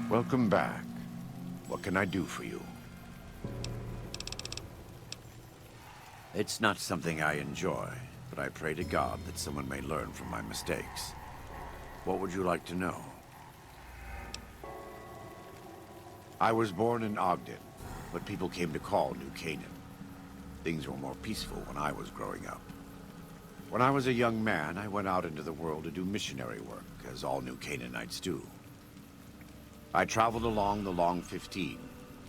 Welcome back. What can I do for you? It's not something I enjoy, but I pray to God that someone may learn from my mistakes. What would you like to know? I was born in Ogden, what people came to call New Canaan. Things were more peaceful when I was growing up. When I was a young man, I went out into the world to do missionary work, as all New Canaanites do. I traveled along the Long 15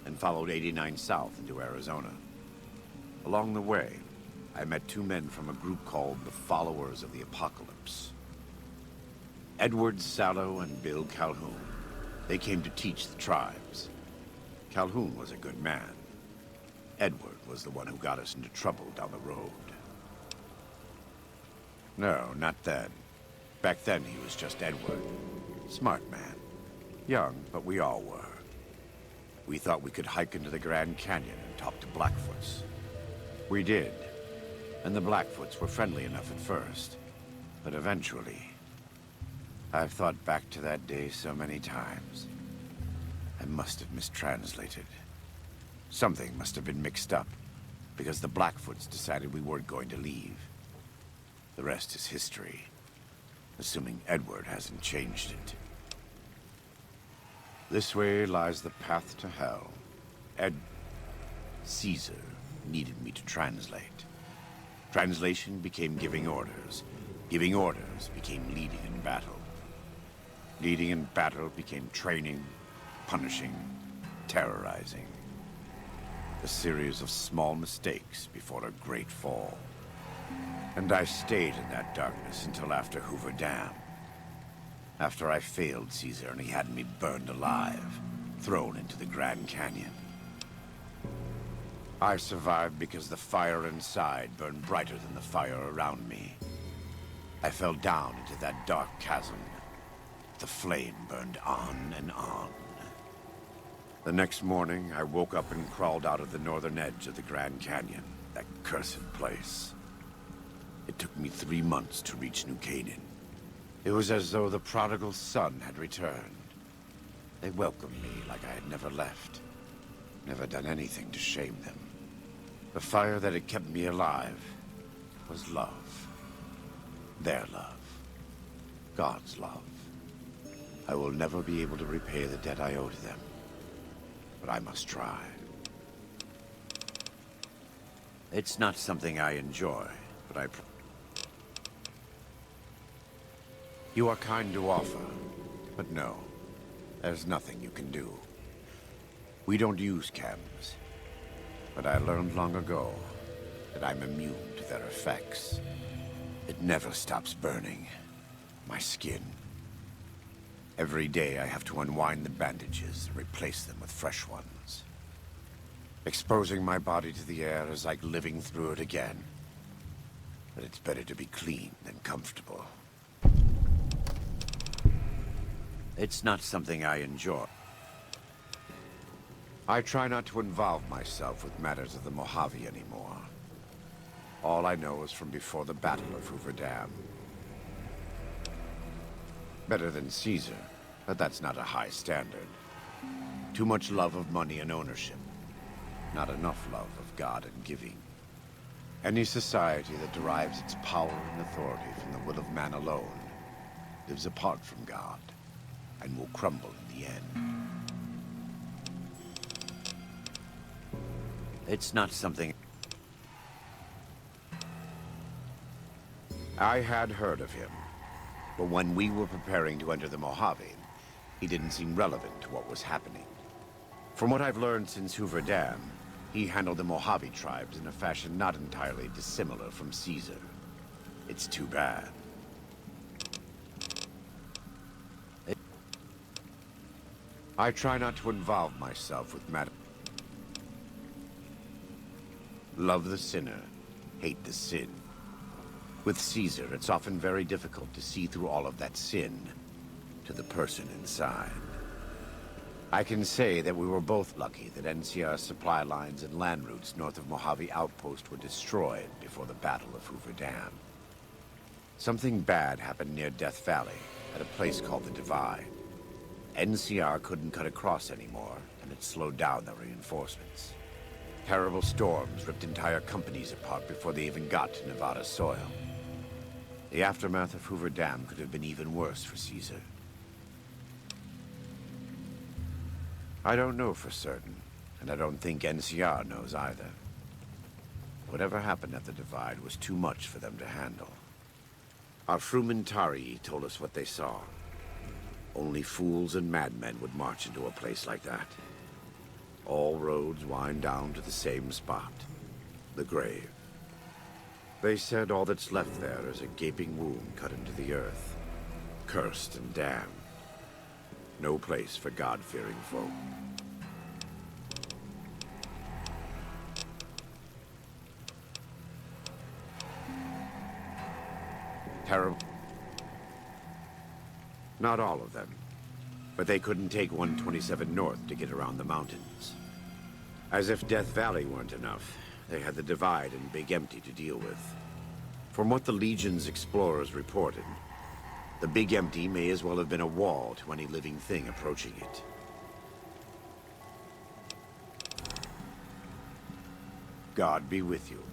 and followed 89 south into Arizona. Along the way, I met two men from a group called the Followers of the Apocalypse. Edward Sallow and Bill Calhoun. They came to teach the tribes. Calhoun was a good man. Edward was the one who got us into trouble down the road. No, not then. Back then he was just Edward. Smart man. Young, but we all were. We thought we could hike into the Grand Canyon and talk to Blackfoots. We did. And the Blackfoots were friendly enough at first. But eventually... I've thought back to that day so many times. I must have mistranslated. Something must have been mixed up, because the Blackfoots decided we weren't going to leave. The rest is history, assuming Edward hasn't changed it. This way lies the path to hell. Caesar needed me to translate. Translation became giving orders. Giving orders became leading in battle. Leading in battle became training, punishing, terrorizing. A series of small mistakes before a great fall. And I stayed in that darkness until after Hoover Dam. After I failed Caesar and he had me burned alive, thrown into the Grand Canyon. I survived because the fire inside burned brighter than the fire around me. I fell down into that dark chasm. The flame burned on and on. The next morning, I woke up and crawled out of the northern edge of the Grand Canyon, that cursed place. It took me 3 months to reach New Canaan. It was as though the prodigal son had returned. They welcomed me like I had never left. Never done anything to shame them. The fire that had kept me alive was love. Their love. God's love. I will never be able to repay the debt I owe to them. But I must try. It's not something I enjoy, but I... You are kind to offer, but no, there's nothing you can do. We don't use chems, but I learned long ago that I'm immune to their effects. It never stops burning. My skin. Every day I have to unwind the bandages and replace them with fresh ones. Exposing my body to the air is like living through it again. But it's better to be clean than comfortable. It's not something I enjoy. I try not to involve myself with matters of the Mojave anymore. All I know is from before the Battle of Hoover Dam. Better than Caesar, but that's not a high standard. Too much love of money and ownership. Not enough love of God and giving. Any society that derives its power and authority from the will of man alone lives apart from God and will crumble in the end. It's not something... I had heard of him, but when we were preparing to enter the Mojave, he didn't seem relevant to what was happening. From what I've learned since Hoover Dam, he handled the Mojave tribes in a fashion not entirely dissimilar from Caesar. It's too bad. I try not to involve myself with matters. Love the sinner, hate the sin. With Caesar, it's often very difficult to see through all of that sin to the person inside. I can say that we were both lucky that NCR supply lines and land routes north of Mojave Outpost were destroyed before the Battle of Hoover Dam. Something bad happened near Death Valley, at a place called the Divide. NCR couldn't cut across anymore, and it slowed down the reinforcements. Terrible storms ripped entire companies apart before they even got to Nevada soil. The aftermath of Hoover Dam could have been even worse for Caesar. I don't know for certain, and I don't think NCR knows either. Whatever happened at the Divide was too much for them to handle. Our Frumentari told us what they saw. Only fools and madmen would march into a place like that. All roads wind down to the same spot, the grave. They said all that's left there is a gaping wound cut into the earth, cursed and damned. No place for God-fearing folk. Terrible. Not all of them, but they couldn't take 127 North to get around the mountains. As if Death Valley weren't enough, they had the Divide and Big Empty to deal with. From what the Legion's explorers reported, the Big Empty may as well have been a wall to any living thing approaching it. God be with you.